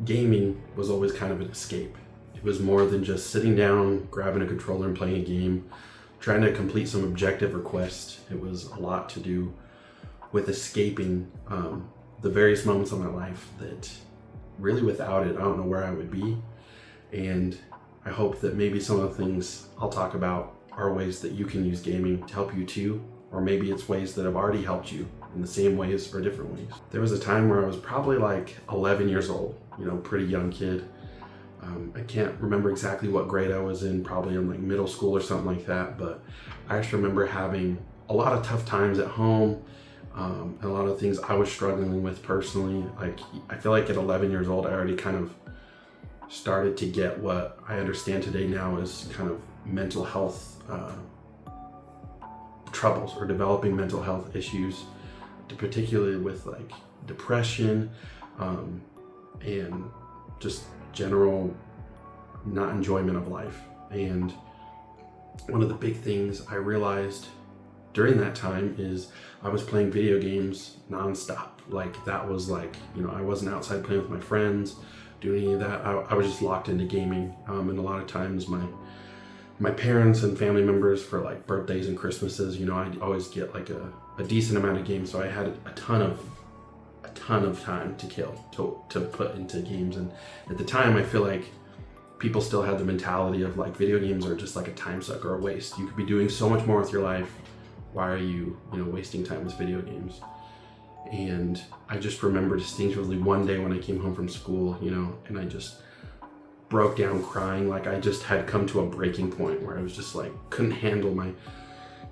gaming was always kind of an escape. It was more than just sitting down, grabbing a controller and playing a game, trying to complete some objective or quest. It was a lot to do with escaping the various moments of my life that really without it, I don't know where I would be. And I hope that maybe some of the things I'll talk about are ways that you can use gaming to help you too, or maybe it's ways that have already helped you in the same ways or different ways. There was a time where I was probably like 11 years old, pretty young kid. I can't remember exactly what grade I was in, probably in like middle school or something like that, but I just remember having a lot of tough times at home, and a lot of things I was struggling with personally. Like, I feel like at 11 years old, I already kind of started to get what I understand today now as kind of mental health troubles or developing mental health issues, particularly with like depression and just general not enjoyment of life. And one of the big things I realized during that time is I was playing video games nonstop. Like, that was like, I wasn't outside playing with my friends, doing any of that. I was just locked into gaming. And a lot of times my parents and family members, for like birthdays and Christmases, I'd always get like a decent amount of games. So I had a ton of time to kill, to put into games. And at the time, I feel like people still had the mentality of like video games are just like a time suck or a waste. You could be doing so much more with your life. Why are you, wasting time with video games? And I just remember distinctively one day when I came home from school, and I just broke down crying. Like, I just had come to a breaking point where I was just like, couldn't handle my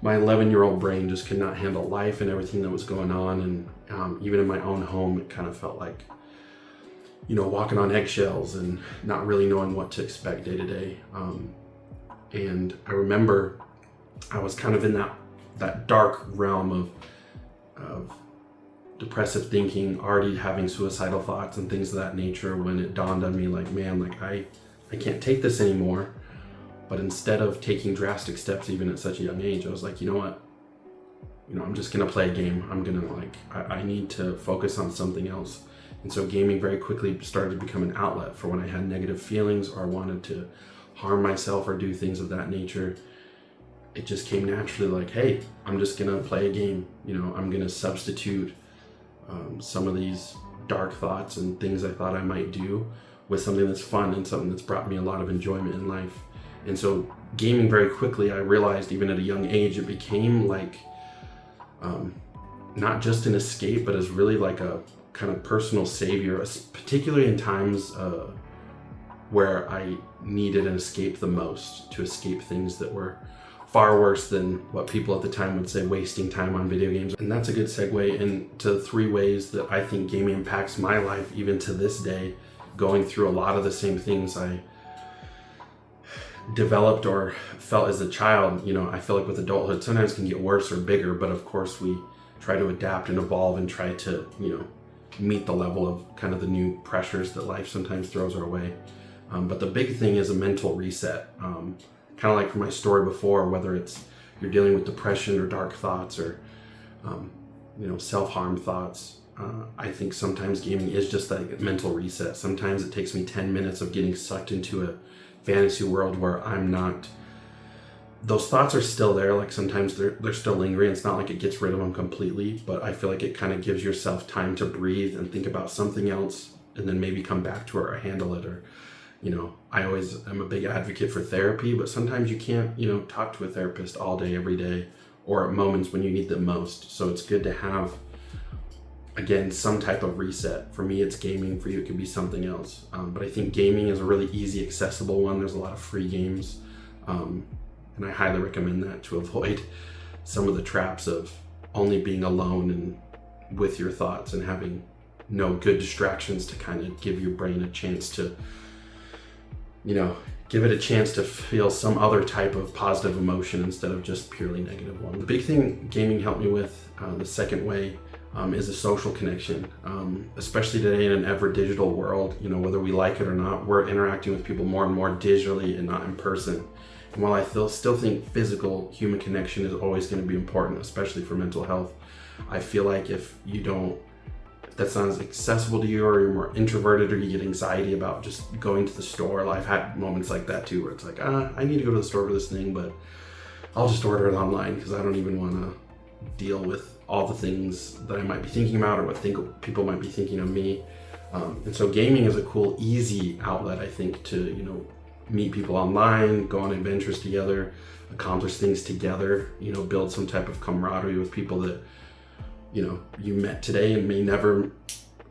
11-year-old brain just could not handle life and everything that was going on. And even in my own home, it kind of felt like, walking on eggshells and not really knowing what to expect day to day. And I remember I was kind of in that dark realm of depressive thinking, already having suicidal thoughts and things of that nature, when it dawned on me like, man, like I can't take this anymore. But instead of taking drastic steps even at such a young age, I was like, you know what? I'm just gonna play a game. I'm gonna I need to focus on something else. And so gaming very quickly started to become an outlet for when I had negative feelings or I wanted to harm myself or do things of that nature. It just came naturally like, hey, I'm just gonna play a game. I'm gonna substitute some of these dark thoughts and things I thought I might do with something that's fun and something that's brought me a lot of enjoyment in life. And so gaming very quickly, I realized even at a young age, it became like not just an escape, but as really like a kind of personal savior, particularly in times where I needed an escape the most, to escape things that were far worse than what people at the time would say wasting time on video games. And that's a good segue into 3 ways that I think gaming impacts my life even to this day, going through a lot of the same things I developed or felt as a child. I feel like with adulthood sometimes can get worse or bigger, but of course we try to adapt and evolve and try to, meet the level of kind of the new pressures that life sometimes throws our way. But the big thing is a mental reset. Kind of like for my story before, whether it's you're dealing with depression or dark thoughts or, self-harm thoughts. I think sometimes gaming is just like a mental reset. Sometimes it takes me 10 minutes of getting sucked into a fantasy world where I'm not, those thoughts are still there. Like, sometimes they're still lingering. It's not like it gets rid of them completely, but I feel like it kind of gives yourself time to breathe and think about something else and then maybe come back to it or handle it. Or, I always am a big advocate for therapy, but sometimes you can't, talk to a therapist all day, every day, or at moments when you need them most. So it's good to have, again, some type of reset. For me, it's gaming. For you, it could be something else. But I think gaming is a really easy, accessible one. There's a lot of free games. And I highly recommend that to avoid some of the traps of only being alone and with your thoughts and having no good distractions to kind of give your brain a chance to, give it a chance to feel some other type of positive emotion instead of just purely negative one. The big thing gaming helped me with, the second way, is a social connection. Especially today in an ever digital world, whether we like it or not, we're interacting with people more and more digitally and not in person. And while I still think physical human connection is always going to be important, especially for mental health, I feel like if you don't that's not as accessible to you, or you're more introverted, or you get anxiety about just going to the store. I've had moments like that too, where it's like, I need to go to the store for this thing, but I'll just order it online because I don't even want to deal with all the things that I might be thinking about or what people might be thinking of me. And so gaming is a cool, easy outlet, I think, to, meet people online, go on adventures together, accomplish things together, build some type of camaraderie with people that, you met today and may never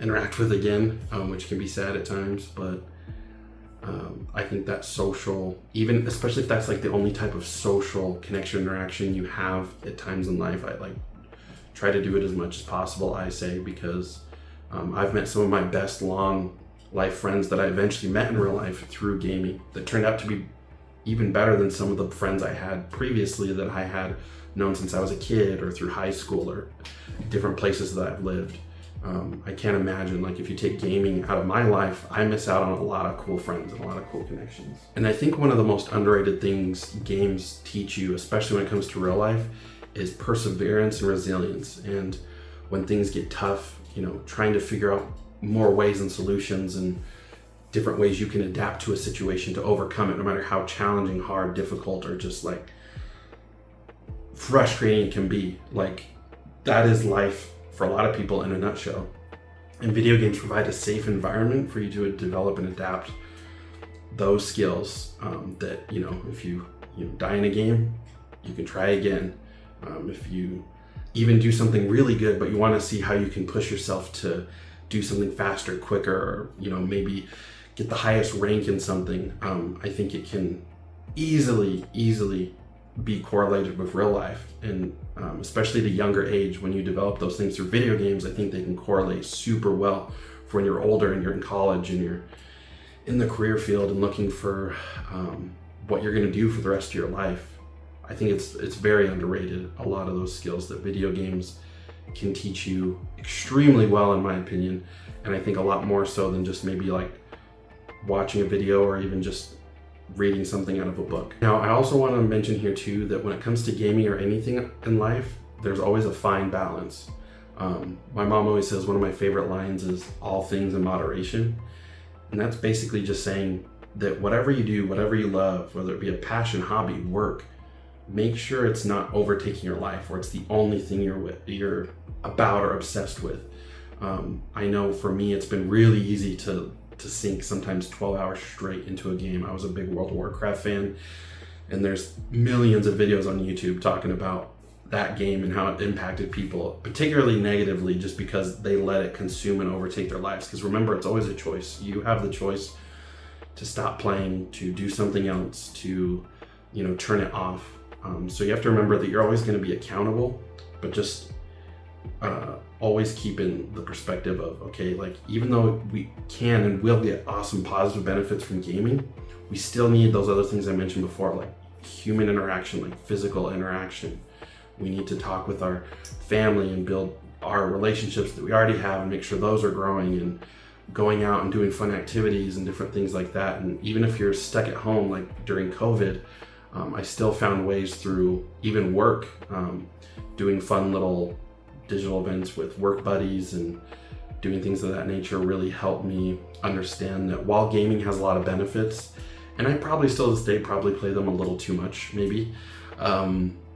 interact with again, which can be sad at times. But I think that social, even especially if that's like the only type of social connection interaction you have at times in life, I like try to do it as much as possible, I say, because I've met some of my best long life friends that I eventually met in real life through gaming that turned out to be even better than some of the friends I had previously that I had known since I was a kid, or through high school, or different places that I've lived. I can't imagine, like, if you take gaming out of my life, I miss out on a lot of cool friends and a lot of cool connections. And I think one of the most underrated things games teach you, especially when it comes to real life, is perseverance and resilience. And when things get tough, trying to figure out more ways and solutions and different ways you can adapt to a situation to overcome it, no matter how challenging, hard, difficult, or just like frustrating it can be. Like, that is life for a lot of people in a nutshell. And video games provide a safe environment for you to develop and adapt those skills that, if you die in a game, you can try again. If you even do something really good, but you want to see how you can push yourself to do something faster, quicker, or, maybe get the highest rank in something, I think it can easily be correlated with real life. And especially at a younger age, when you develop those things through video games, I think they can correlate super well for when you're older and you're in college and you're in the career field and looking for what you're going to do for the rest of your life. I think it's very underrated, a lot of those skills that video games can teach you extremely well, in my opinion. And I think a lot more so than just maybe like watching a video or even just reading something out of a book. Now, I also want to mention here too that when it comes to gaming or anything in life, there's always a fine balance. My mom always says one of my favorite lines is all things in moderation. And that's basically just saying that whatever you do, whatever you love, whether it be a passion, hobby, work, make sure it's not overtaking your life or it's the only thing you're about or obsessed with. I know for me, it's been really easy to sink sometimes 12 hours straight into a game. I was a big World of Warcraft fan, and there's millions of videos on YouTube talking about that game and how it impacted people, particularly negatively, just because they let it consume and overtake their lives. Because remember, it's always a choice. You have the choice to stop playing, to do something else, to turn it off. So you have to remember that you're always going to be accountable, but just always keep in the perspective of, okay, like, even though we can and will get awesome positive benefits from gaming, we still need those other things I mentioned before, like human interaction, like physical interaction. We need to talk with our family and build our relationships that we already have and make sure those are growing, and going out and doing fun activities and different things like that. And even if you're stuck at home, like during COVID, I still found ways through even work, doing fun little digital events with work buddies and doing things of that nature really helped me understand that while gaming has a lot of benefits, and I probably still to this day probably play them a little too much maybe,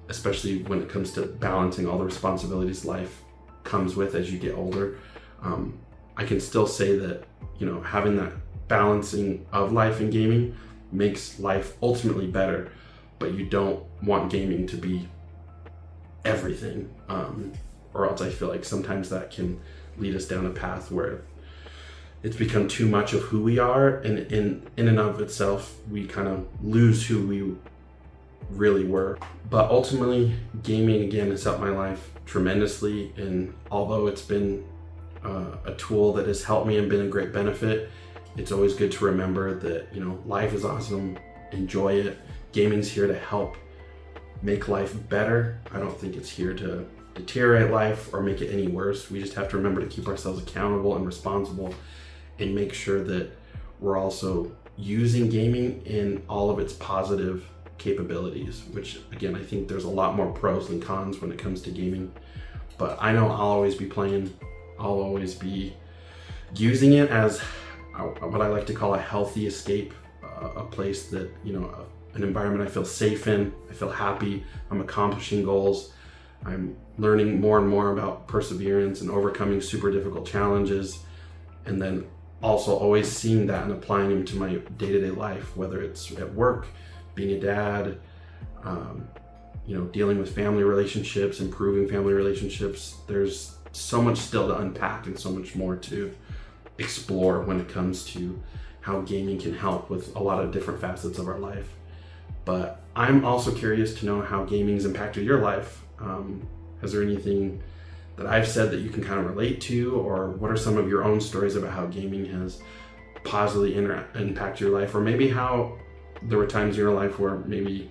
especially when it comes to balancing all the responsibilities life comes with as you get older, I can still say that, having that balancing of life and gaming makes life ultimately better, but you don't want gaming to be everything, or else I feel like sometimes that can lead us down a path where it's become too much of who we are, and in and of itself, we kind of lose who we really were. But ultimately, gaming again has helped my life tremendously, and although it's been a tool that has helped me and been a great benefit, it's always good to remember that, life is awesome, enjoy it. Gaming's here to help make life better. I don't think it's here to deteriorate life or make it any worse. We just have to remember to keep ourselves accountable and responsible, and make sure that we're also using gaming in all of its positive capabilities, which again, I think there's a lot more pros than cons when it comes to gaming. But I know I'll always be playing I'll always be using it as what I like to call a healthy escape, a place that, an environment I feel safe in, I feel happy, I'm accomplishing goals, I'm learning more and more about perseverance and overcoming super difficult challenges, and then also always seeing that and applying them to my day-to-day life, whether it's at work, being a dad, dealing with family relationships, improving family relationships. There's so much still to unpack and so much more to explore when it comes to how gaming can help with a lot of different facets of our life. But I'm also curious to know how gaming's impacted your life. Is there anything that I've said that you can kind of relate to, or what are some of your own stories about how gaming has positively impacted your life, or maybe how there were times in your life where maybe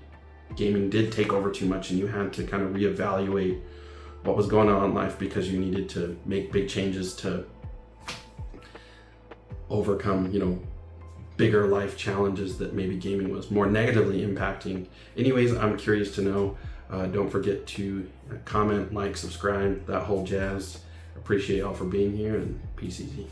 gaming did take over too much and you had to kind of reevaluate what was going on in life because you needed to make big changes to overcome, bigger life challenges that maybe gaming was more negatively impacting. Anyways, I'm curious to know. Don't forget to comment, like, subscribe, that whole jazz. Appreciate y'all for being here, and peace easy.